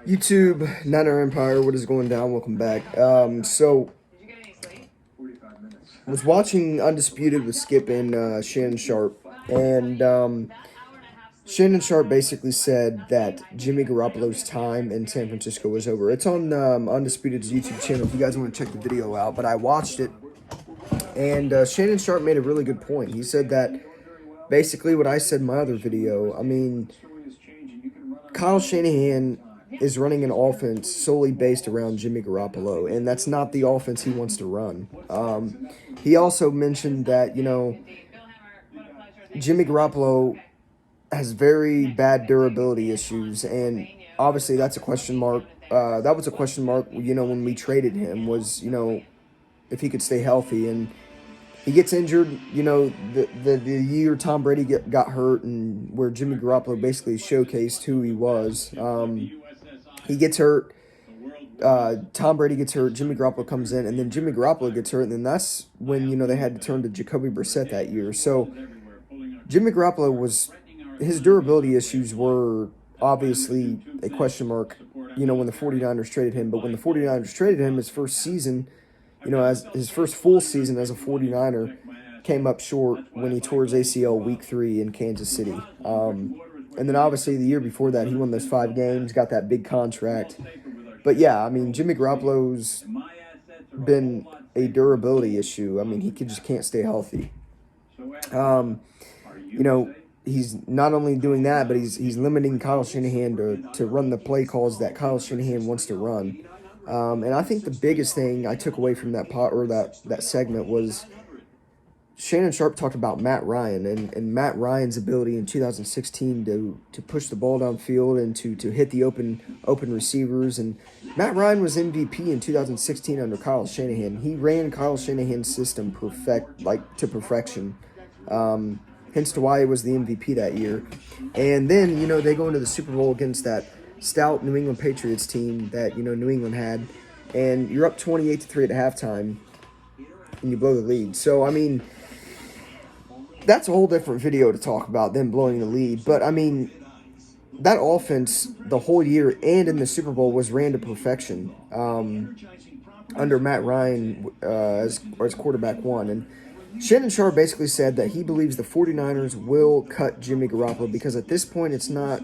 YouTube, Niner Empire, what is going down? Welcome back. So was watching Undisputed with Skip and Shannon Sharpe, and Shannon Sharpe basically said that Jimmy Garoppolo's time in San Francisco was over. It's on Undisputed's YouTube channel if you guys want to check the video out. But I watched it, and Shannon Sharpe made a really good point. He said that basically what I said in my other video. I mean, Kyle Shanahan is running an offense solely based around Jimmy Garoppolo, and that's not the offense he wants to run. He also mentioned that, Jimmy Garoppolo has very bad durability issues, and obviously that's a question mark. That was a question mark, when we traded him, was, if he could stay healthy. And he gets injured, the year Tom Brady got hurt, and where Jimmy Garoppolo basically showcased who he was. He gets hurt. Tom Brady gets hurt. Jimmy Garoppolo comes in, and then Jimmy Garoppolo gets hurt, and then that's when, they had to turn to Jacoby Brissett that year. So Jimmy Garoppolo his durability issues were obviously a question mark, when the 49ers traded him. But when the 49ers traded him, his first season, as his first full season as a 49er, came up short when he tore his ACL week 3 in Kansas City. And then obviously the year before that, he won those 5 games, got that big contract. But yeah, I mean, Jimmy Garoppolo's been a durability issue. I mean, he just can't stay healthy. He's not only doing that, but he's limiting Kyle Shanahan to run the play calls that Kyle Shanahan wants to run. And I think the biggest thing I took away from that segment was Shannon Sharpe talked about Matt Ryan and Matt Ryan's ability in 2016 to push the ball downfield and to hit the open receivers. And Matt Ryan was MVP in 2016 under Kyle Shanahan. He ran Kyle Shanahan's system to perfection. Hence to why he was the MVP that year. And then, they go into the Super Bowl against that stout New England Patriots team that, New England had. And you're up 28-3 at halftime, and you blow the lead. So, I mean, that's a whole different video to talk about, them blowing the lead. But, I mean, that offense the whole year and in the Super Bowl was ran to perfection under Matt Ryan as quarterback one. And Shannon Sharpe basically said that he believes the 49ers will cut Jimmy Garoppolo because at this point it's not,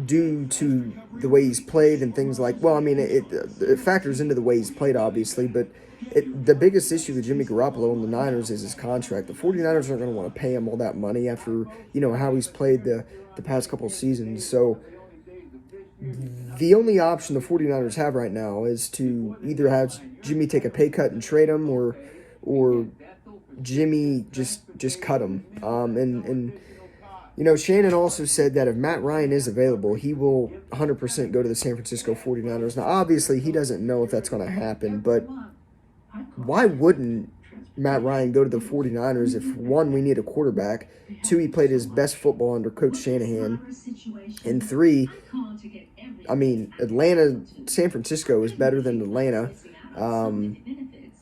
due to the way he's played and things like, well, I mean, it factors into the way he's played, obviously, but the biggest issue with Jimmy Garoppolo and the Niners is his contract. The 49ers aren't going to want to pay him all that money after, how he's played the past couple of seasons. So the only option the 49ers have right now is to either have Jimmy take a pay cut and trade him or Jimmy just cut him. Shannon also said that if Matt Ryan is available, he will 100% go to the San Francisco 49ers. Now, obviously, he doesn't know if that's going to happen, but why wouldn't Matt Ryan go to the 49ers if, 1, we need a quarterback, 2, he played his best football under Coach Shanahan, and 3, I mean, San Francisco is better than Atlanta.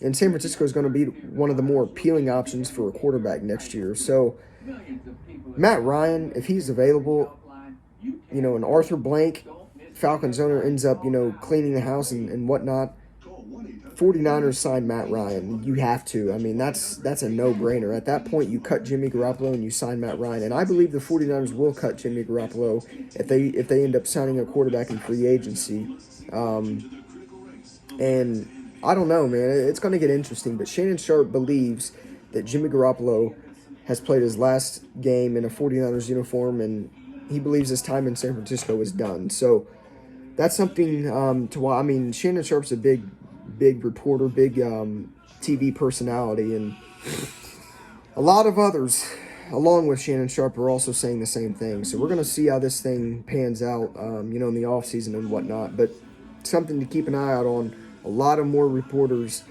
And San Francisco is going to be one of the more appealing options for a quarterback next year. So, Matt Ryan, if he's available, and Arthur Blank, Falcons owner, ends up, cleaning the house and whatnot, 49ers sign Matt Ryan. You have to. I mean, that's a no-brainer. At that point, you cut Jimmy Garoppolo and you sign Matt Ryan. And I believe the 49ers will cut Jimmy Garoppolo if they end up signing a quarterback in free agency. And I don't know, man. It's going to get interesting. But Shannon Sharpe believes that Jimmy Garoppolo has played his last game in a 49ers uniform, and he believes his time in San Francisco is done. So that's something to watch. I mean, Shannon Sharpe's a big reporter, big TV personality, and a lot of others, along with Shannon Sharpe, are also saying the same thing. So we're going to see how this thing pans out, in the offseason and whatnot. But something to keep an eye out on. A lot of more reporters,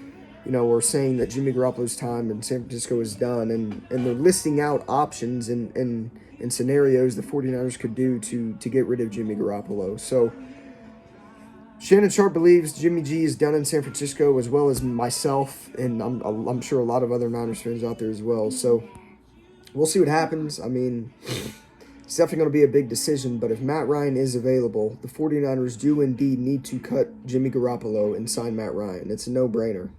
are saying that Jimmy Garoppolo's time in San Francisco is done, and they're listing out options and scenarios the 49ers could do to get rid of Jimmy Garoppolo. So Shannon Sharpe believes Jimmy G is done in San Francisco, as well as myself, and I'm sure a lot of other Niners fans out there as well. So we'll see what happens. I mean, It's definitely going to be a big decision, but if Matt Ryan is available, the 49ers do indeed need to cut Jimmy Garoppolo and sign Matt Ryan. It's a no brainer.